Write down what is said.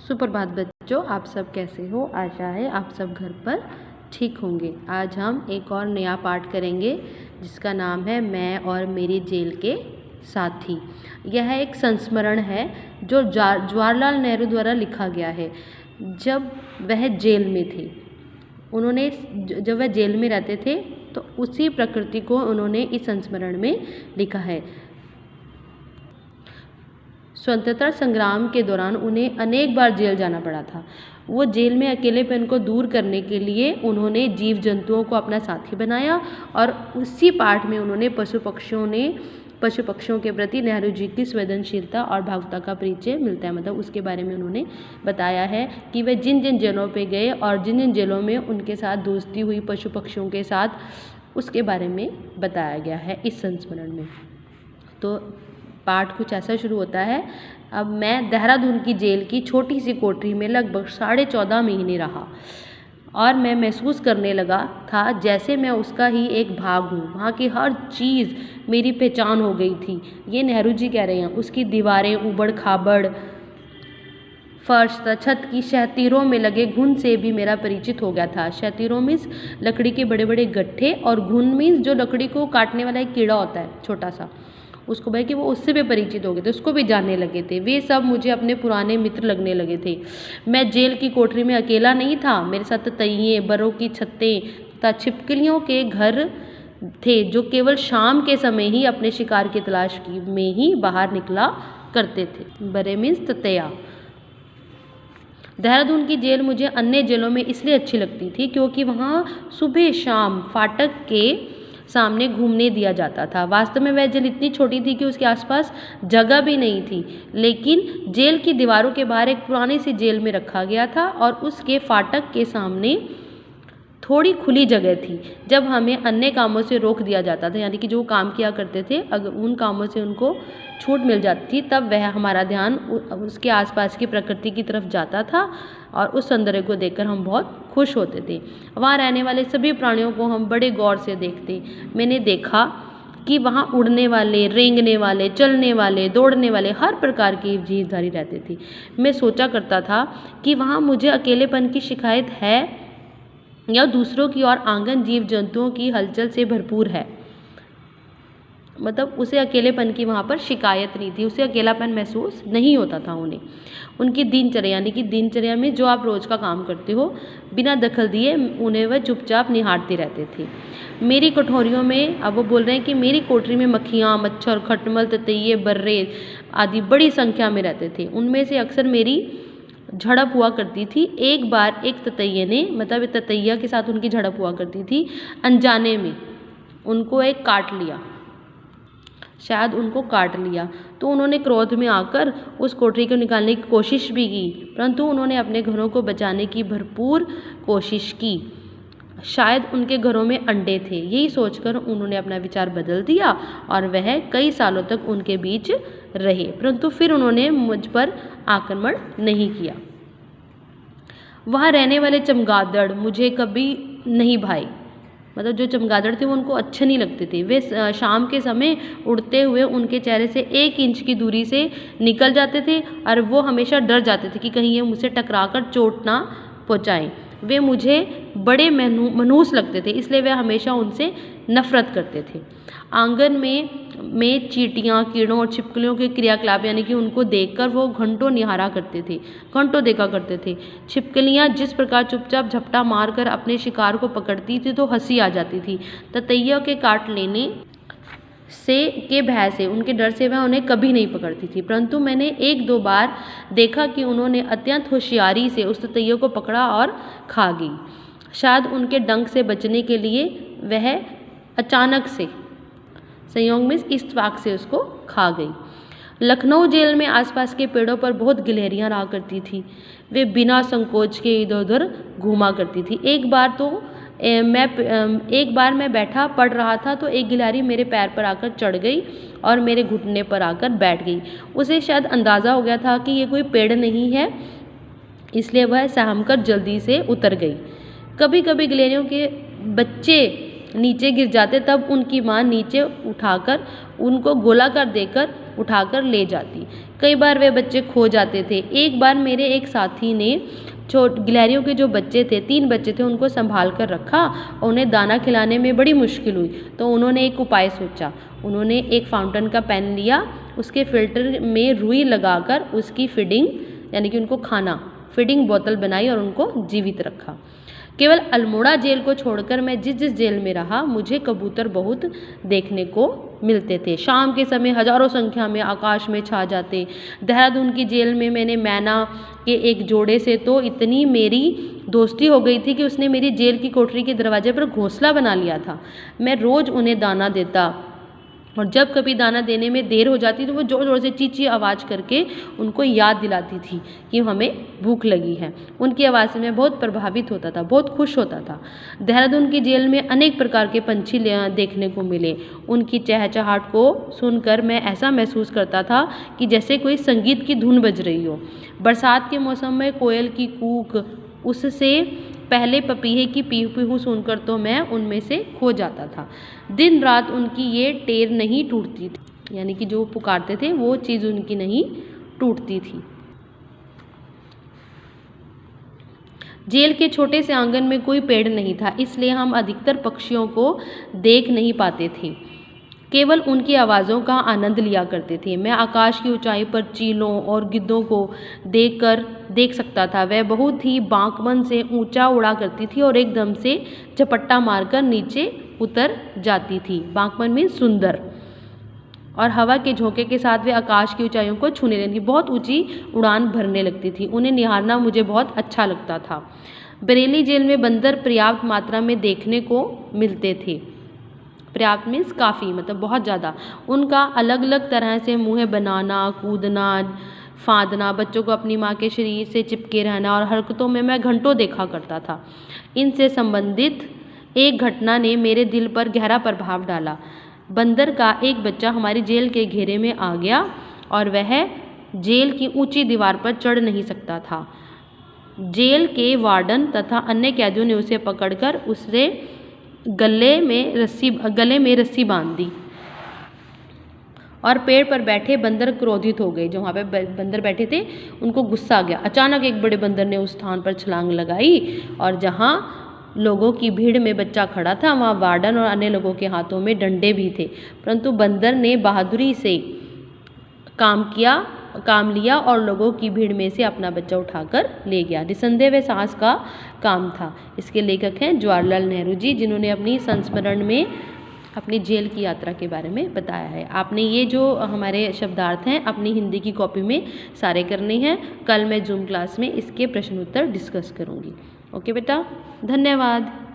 सुप्रभात बच्चों, आप सब कैसे हो? आशा है आप सब घर पर ठीक होंगे। आज हम एक और नया पाठ करेंगे जिसका नाम है मैं और मेरी जेल के साथी। यह एक संस्मरण है जो जवाहरलाल नेहरू द्वारा लिखा गया है जब वह जेल में थे। उन्होंने जब वह जेल में रहते थे तो उसी प्रकृति को उन्होंने इस संस्मरण में लिखा है। स्वतंत्रता संग्राम के दौरान उन्हें अनेक बार जेल जाना पड़ा था। वो जेल में अकेलेपन को दूर करने के लिए उन्होंने जीव जंतुओं को अपना साथी बनाया और उसी पाठ में उन्होंने पशु पक्षियों के प्रति नेहरू जी की संवेदनशीलता और भावुकता का परिचय मिलता है। मतलब उसके बारे में उन्होंने बताया है कि वे जिन जिन जेलों पे गए और जिन जिन जेलों में उनके साथ दोस्ती हुई पशु पक्षियों के साथ, उसके बारे में बताया गया है इस संस्मरण में। तो पाठ कुछ ऐसा शुरू होता है। अब मैं देहरादून की जेल की छोटी सी कोठरी में लगभग 14.5 महीने रहा और मैं महसूस करने लगा था जैसे मैं उसका ही एक भाग हूँ। वहाँ की हर चीज़ मेरी पहचान हो गई थी। ये नेहरू जी कह रहे हैं। उसकी दीवारें उबड़ खाबड़, फर्श तथा छत की शहतीरों में लगे घुन से भी मेरा परिचित हो गया था। शहतीरों मीन्स लकड़ी के बड़े बड़े गट्ठे और घुन मीन्स जो लकड़ी को काटने वाला एक कीड़ा होता है छोटा सा, उसको भाई कि वो उससे भी परिचित हो गए थे, उसको भी जानने लगे थे। वे सब मुझे अपने पुराने मित्र लगने लगे थे। मैं जेल की कोठरी में अकेला नहीं था। मेरे साथ ततैये, बरों की छत्तें तथा छिपकलियों के घर थे जो केवल शाम के समय ही अपने शिकार की तलाश में ही बाहर निकला करते थे। बरे मीन्स ततैया। देहरादून की जेल मुझे अन्य जेलों में इसलिए अच्छी लगती थी क्योंकि वहाँ सुबह शाम फाटक के सामने घूमने दिया जाता था। वास्तव में वह जेल इतनी छोटी थी कि उसके आसपास जगह भी नहीं थी, लेकिन जेल की दीवारों के बाहर एक पुरानी सी जेल में रखा गया था और उसके फाटक के सामने थोड़ी खुली जगह थी। जब हमें अन्य कामों से रोक दिया जाता था, यानी कि जो काम किया करते थे, अगर उन कामों से उनको छूट मिल जाती थी, तब वह हमारा ध्यान उसके आसपास की प्रकृति की तरफ जाता था और उस सौंदर्य को देखकर हम बहुत खुश होते थे। वहाँ रहने वाले सभी प्राणियों को हम बड़े गौर से देखते। मैंने देखा कि वहाँ उड़ने वाले, रेंगने वाले, चलने वाले, दौड़ने वाले हर प्रकार की जीवधारी रहते थे। मैं सोचा करता था कि वहाँ मुझे अकेलेपन की शिकायत है या दूसरों की और आंगन जीव जंतुओं की हलचल से भरपूर है। मतलब उसे अकेलेपन की वहाँ पर शिकायत नहीं थी, उसे अकेलापन महसूस नहीं होता था उन्हें। उनकी दिनचर्या, यानी कि दिनचर्या में जो आप रोज़ का काम करते हो, बिना दखल दिए उन्हें वह चुपचाप निहारते रहते थे। मेरी कोठरियों में, अब वो बोल रहे हैं कि मेरी कोठरी में मक्खियाँ, मच्छर, खटमल, ततैये, बर्रे आदि बड़ी संख्या में रहते थे। उनमें से अक्सर मेरी झड़प हुआ करती थी। एक बार एक ततैये ने, मतलब ततैया के साथ उनकी झड़प हुआ करती थी, अनजाने में उनको एक काट लिया, शायद उनको काट लिया। तो उन्होंने क्रोध में आकर उस कोठरी को निकालने की कोशिश भी की, परंतु उन्होंने अपने घरों को बचाने की भरपूर कोशिश की। शायद उनके घरों में अंडे थे। यही सोचकर उन्होंने अपना विचार बदल दिया और वह कई सालों तक उनके बीच रहे, परंतु फिर उन्होंने मुझ पर आक्रमण नहीं किया। वहाँ रहने वाले चमगादड़ मुझे कभी नहीं भाए। मतलब जो चमगादड़ थे वो उनको अच्छे नहीं लगते थे। वे शाम के समय उड़ते हुए उनके चेहरे से 1 इंच की दूरी से निकल जाते थे और वो हमेशा डर जाते थे कि कहीं ये मुझसे टकराकर चोट ना पहुँचाएं। वे मुझे बड़े मनहूस लगते थे, इसलिए वे हमेशा उनसे नफरत करते थे। आंगन में चींटियाँ, कीड़ों और छिपकलियों के क्रियाकलाप, यानी कि उनको देखकर वो घंटों निहारा करते थे, घंटों देखा करते थे। छिपकलियाँ जिस प्रकार चुपचाप झपटा मारकर अपने शिकार को पकड़ती थी तो हंसी आ जाती थी। ततैया के काट लेने के भय से, उनके डर से वह उन्हें कभी नहीं पकड़ती थी, परंतु मैंने 1-2 बार देखा कि उन्होंने अत्यंत होशियारी से उस ततैया को पकड़ा और खा गई। शायद उनके डंक से बचने के लिए वह अचानक से, संयोग में इत्तेफाक से उसको खा गई। लखनऊ जेल में आसपास के पेड़ों पर बहुत गिलहरियाँ रहा करती थी। वे बिना संकोच के इधर उधर घूमा करती थी। एक बार मैं बैठा पढ़ रहा था तो एक गिलहरी मेरे पैर पर आकर चढ़ गई और मेरे घुटने पर आकर बैठ गई। उसे शायद अंदाज़ा हो गया था कि ये कोई पेड़ नहीं है, इसलिए वह सहमकर जल्दी से उतर गई। कभी कभी गिलहरियों के बच्चे नीचे गिर जाते, तब उनकी माँ नीचे उठाकर उनको गोलाकार देकर उठाकर ले जाती। कई बार वे बच्चे खो जाते थे। एक बार मेरे एक साथी ने गिलहरियों के जो बच्चे थे, 3 बच्चे थे, उनको संभाल कर रखा और उन्हें दाना खिलाने में बड़ी मुश्किल हुई। तो उन्होंने एक उपाय सोचा। उन्होंने एक फाउंटेन का पेन लिया, उसके फिल्टर में रुई लगाकर उसकी फीडिंग यानी कि उनको खाना फीडिंग बोतल बनाई और उनको जीवित रखा। केवल अल्मोड़ा जेल को छोड़कर मैं जिस जिस जेल में रहा, मुझे कबूतर बहुत देखने को मिलते थे। शाम के समय हजारों संख्या में आकाश में छा जाते। देहरादून की जेल में मैंने मैना के एक जोड़े से तो इतनी मेरी दोस्ती हो गई थी कि उसने मेरी जेल की कोठरी के दरवाजे पर घोंसला बना लिया था। मैं रोज़ उन्हें दाना देता और जब कभी दाना देने में देर हो जाती तो वो ज़ोर ज़ोर से ची आवाज़ करके उनको याद दिलाती थी कि हमें भूख लगी है। उनकी आवाज़ से मैं बहुत प्रभावित होता था, बहुत खुश होता था। देहरादून की जेल में अनेक प्रकार के पंछी देखने को मिले। उनकी चहचहाट को सुनकर मैं ऐसा महसूस करता था कि जैसे कोई संगीत की धुन बज रही हो। बरसात के मौसम में कोयल की कूक, उससे पहले पपीहे की पीहू पीहू सुनकर तो मैं उनमें से खो जाता था। दिन रात उनकी ये टेर नहीं टूटती थी, यानी कि जो पुकारते थे वो चीज़ उनकी नहीं टूटती थी। जेल के छोटे से आंगन में कोई पेड़ नहीं था, इसलिए हम अधिकतर पक्षियों को देख नहीं पाते थे, केवल उनकी आवाज़ों का आनंद लिया करते थे। मैं आकाश की ऊंचाई पर चीलों और गिद्धों को देख सकता था। वह बहुत ही बांकपन से ऊंचा उड़ा करती थी और एकदम से झपट्टा मारकर नीचे उतर जाती थी। बांकपन मीन सुंदर। और हवा के झोंके के साथ वे आकाश की ऊंचाइयों को छूने लगती, बहुत ऊंची उड़ान भरने लगती थी। उन्हें निहारना मुझे बहुत अच्छा लगता था। बरेली जेल में बंदर पर्याप्त मात्रा में देखने को मिलते थे। पर्याप्त मीन्स काफ़ी, मतलब बहुत ज़्यादा। उनका अलग अलग तरह से मुँह बनाना, कूदना, फांदना, बच्चों को अपनी माँ के शरीर से चिपके रहना और हरकतों में मैं घंटों देखा करता था। इनसे संबंधित एक घटना ने मेरे दिल पर गहरा प्रभाव डाला। बंदर का एक बच्चा हमारी जेल के घेरे में आ गया और वह जेल की ऊंची दीवार पर चढ़ नहीं सकता था। जेल के वार्डन तथा अन्य कैदियों ने उसे पकड़कर उससे गले में रस्सी बांध दी और पेड़ पर बैठे बंदर क्रोधित हो गए। जो वहाँ पे बंदर बैठे थे उनको गुस्सा आ गया। अचानक एक बड़े बंदर ने उस स्थान पर छलांग लगाई और जहाँ लोगों की भीड़ में बच्चा खड़ा था वहाँ वार्डन और अन्य लोगों के हाथों में डंडे भी थे, परंतु बंदर ने बहादुरी से काम लिया और लोगों की भीड़ में से अपना बच्चा उठाकर ले गया। निसंदेह वह साहस का काम था। इसके लेखक हैं जवाहरलाल नेहरू जी, जिन्होंने अपनी संस्मरण में अपनी जेल की यात्रा के बारे में बताया है। आपने ये जो हमारे शब्दार्थ हैं अपनी हिंदी की कॉपी में सारे करने हैं। कल मैं जूम क्लास में इसके प्रश्न उत्तर डिस्कस करूँगी। ओके बेटा, धन्यवाद।